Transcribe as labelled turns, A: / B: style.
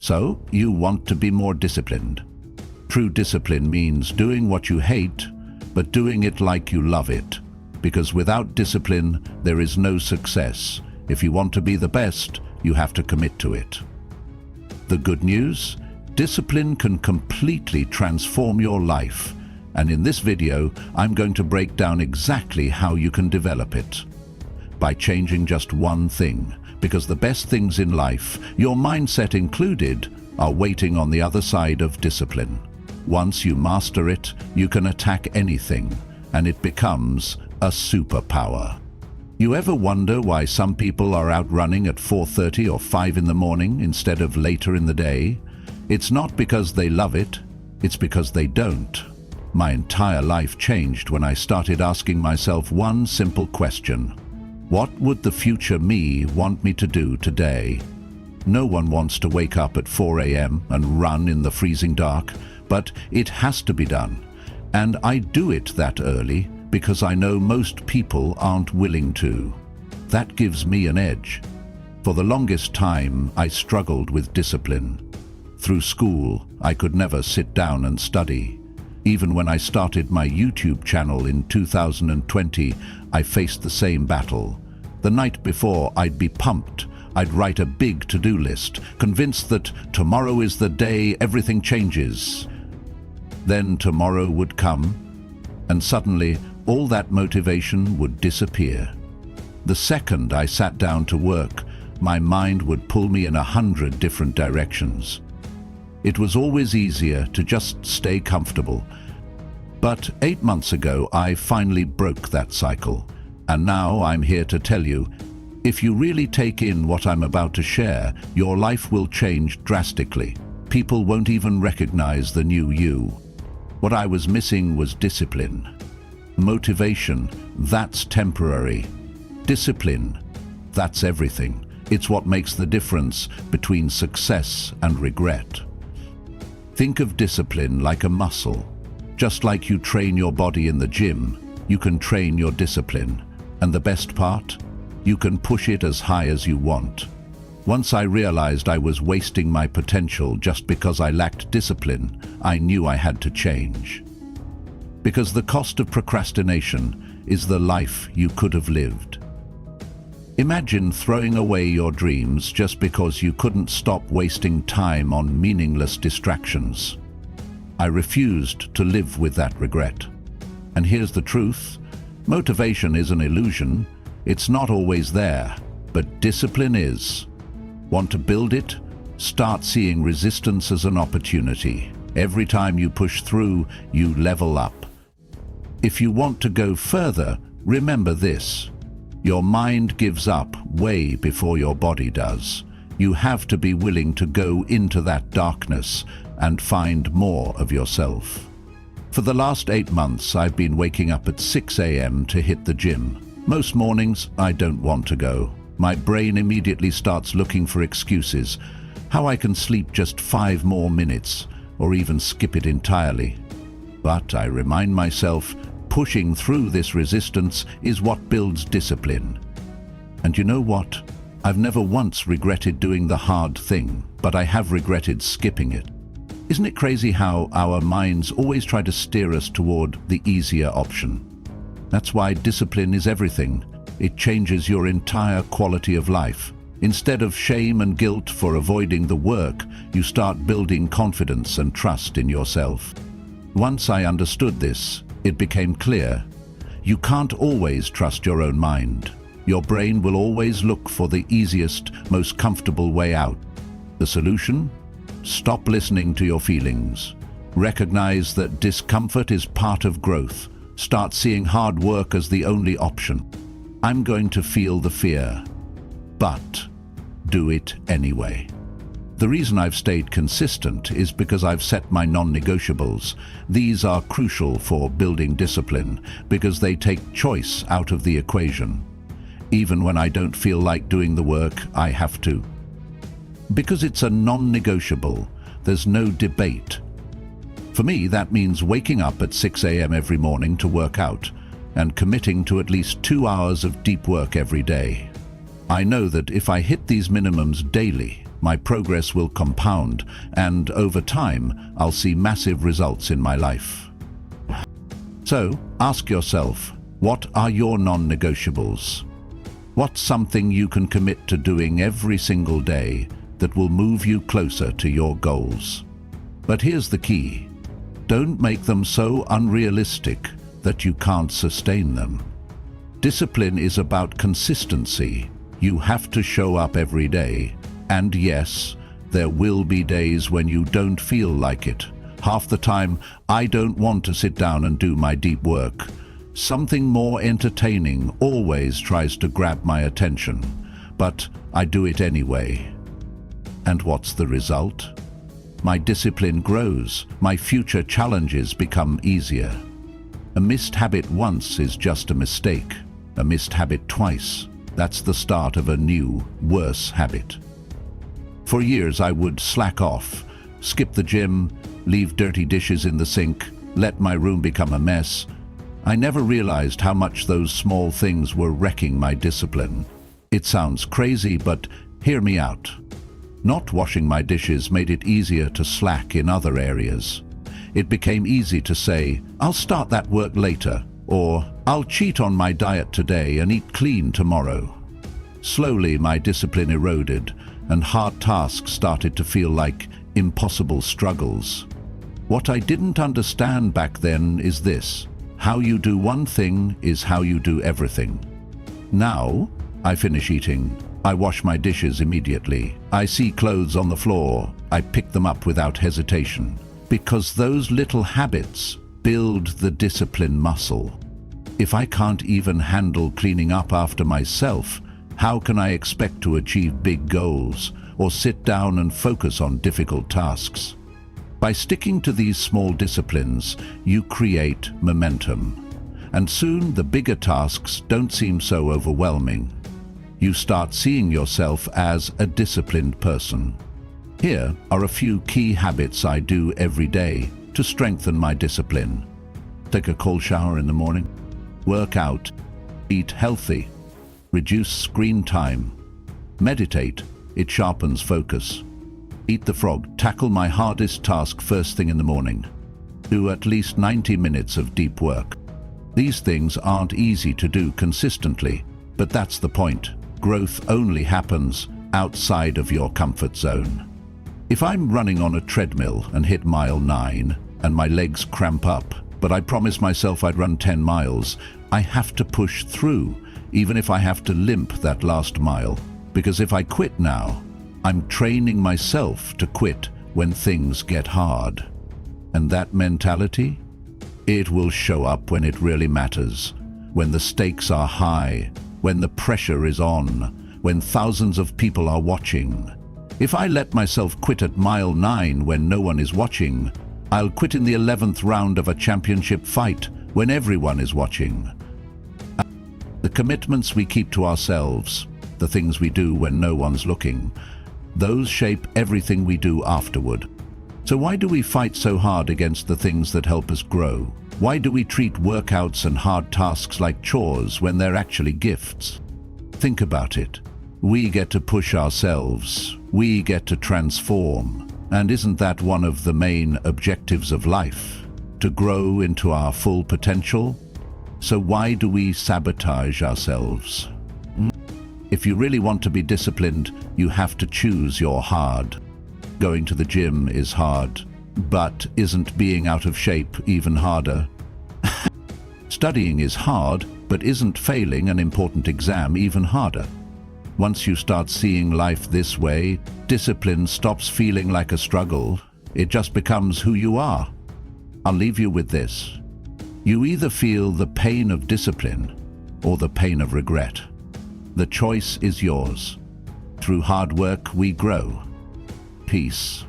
A: So, you want to be more disciplined. True discipline means doing what you hate, but doing it like you love it. Because without discipline, there is no success. If you want to be the best, you have to commit to it. The good news? Discipline can completely transform your life. And in this video, I'm going to break down exactly how you can develop it. By changing just one thing, because the best things in life, your mindset included, are waiting on the other side of discipline. Once you master it, you can attack anything, and it becomes a superpower. You ever wonder why some people are out running at 4:30 or 5 in the morning instead of later in the day? It's not because they love it, it's because they don't. My entire life changed when I started asking myself one simple question. What would the future me want me to do today? No one wants to wake up at 4 a.m. and run in the freezing dark, but it has to be done. And I do it that early because I know most people aren't willing to. That gives me an edge. For the longest time, I struggled with discipline. Through school, I could never sit down and study. Even when I started my YouTube channel in 2020, I faced the same battle. The night before, I'd be pumped. I'd write a big to-do list, convinced that tomorrow is the day everything changes. Then tomorrow would come, and suddenly all that motivation would disappear. The second I sat down to work, my mind would pull me in 100 different directions. It was always easier to just stay comfortable. But 8 months ago, I finally broke that cycle. And now I'm here to tell you, if you really take in what I'm about to share, your life will change drastically. People won't even recognize the new you. What I was missing was discipline. Motivation, that's temporary. Discipline, that's everything. It's what makes the difference between success and regret. Think of discipline like a muscle. Just like you train your body in the gym, you can train your discipline. And the best part? You can push it as high as you want. Once I realized I was wasting my potential just because I lacked discipline, I knew I had to change. Because the cost of procrastination is the life you could have lived. Imagine throwing away your dreams just because you couldn't stop wasting time on meaningless distractions. I refused to live with that regret. And here's the truth. Motivation is an illusion. It's not always there, but discipline is. Want to build it? Start seeing resistance as an opportunity. Every time you push through, you level up. If you want to go further, remember this. Your mind gives up way before your body does. You have to be willing to go into that darkness and find more of yourself. For the last 8 months, I've been waking up at 6 a.m. to hit the gym. Most mornings, I don't want to go. My brain immediately starts looking for excuses. How I can sleep just 5 more minutes, or even skip it entirely. But I remind myself, pushing through this resistance is what builds discipline. And you know what? I've never once regretted doing the hard thing, but I have regretted skipping it. Isn't it crazy how our minds always try to steer us toward the easier option? That's why discipline is everything. It changes your entire quality of life. Instead of shame and guilt for avoiding the work, you start building confidence and trust in yourself. Once I understood this, it became clear. You can't always trust your own mind. Your brain will always look for the easiest, most comfortable way out. The solution? Stop listening to your feelings. Recognize that discomfort is part of growth. Start seeing hard work as the only option. I'm going to feel the fear, but do it anyway. The reason I've stayed consistent is because I've set my non-negotiables. These are crucial for building discipline because they take choice out of the equation. Even when I don't feel like doing the work, I have to. Because it's a non-negotiable, there's no debate. For me, that means waking up at 6 a.m. every morning to work out and committing to at least 2 hours of deep work every day. I know that if I hit these minimums daily, my progress will compound, and over time, I'll see massive results in my life. So, ask yourself, what are your non-negotiables? What's something you can commit to doing every single day that will move you closer to your goals? But here's the key. Don't make them so unrealistic that you can't sustain them. Discipline is about consistency. You have to show up every day. And yes, there will be days when you don't feel like it. Half the time, I don't want to sit down and do my deep work. Something more entertaining always tries to grab my attention, but I do it anyway. And what's the result? My discipline grows, my future challenges become easier. A missed habit once is just a mistake. A missed habit twice, that's the start of a new, worse habit. For years I would slack off, skip the gym, leave dirty dishes in the sink, let my room become a mess. I never realized how much those small things were wrecking my discipline. It sounds crazy, but hear me out. Not washing my dishes made it easier to slack in other areas. It became easy to say, I'll start that work later, or I'll cheat on my diet today and eat clean tomorrow. Slowly my discipline eroded, and hard tasks started to feel like impossible struggles. What I didn't understand back then is this: how you do one thing is how you do everything. Now, I finish eating, I wash my dishes immediately. I see clothes on the floor, I pick them up without hesitation. Because those little habits build the discipline muscle. If I can't even handle cleaning up after myself, how can I expect to achieve big goals or sit down and focus on difficult tasks? By sticking to these small disciplines, you create momentum. And soon the bigger tasks don't seem so overwhelming. You start seeing yourself as a disciplined person. Here are a few key habits I do every day to strengthen my discipline. Take a cold shower in the morning. Work out. Eat healthy. Reduce screen time. Meditate. It sharpens focus. Eat the frog. Tackle my hardest task first thing in the morning. Do at least 90 minutes of deep work. These things aren't easy to do consistently, but that's the point. Growth only happens outside of your comfort zone. If I'm running on a treadmill and hit mile 9 and my legs cramp up, but I promised myself I'd run 10 miles, I have to push through, even if I have to limp that last mile. Because if I quit now, I'm training myself to quit when things get hard. And that mentality? It will show up when it really matters, when the stakes are high, when the pressure is on, when thousands of people are watching. If I let myself quit at mile 9 when no one is watching, I'll quit in the 11th round of a championship fight when everyone is watching. The commitments we keep to ourselves, the things we do when no one's looking, those shape everything we do afterward. So why do we fight so hard against the things that help us grow? Why do we treat workouts and hard tasks like chores when they're actually gifts? Think about it. We get to push ourselves. We get to transform. And isn't that one of the main objectives of life? To grow into our full potential? So why do we sabotage ourselves? If you really want to be disciplined, you have to choose your hard. Going to the gym is hard, but isn't being out of shape even harder? Studying is hard, but isn't failing an important exam even harder? Once you start seeing life this way, discipline stops feeling like a struggle. It just becomes who you are. I'll leave you with this. You either feel the pain of discipline or the pain of regret. The choice is yours. Through hard work, we grow. Peace.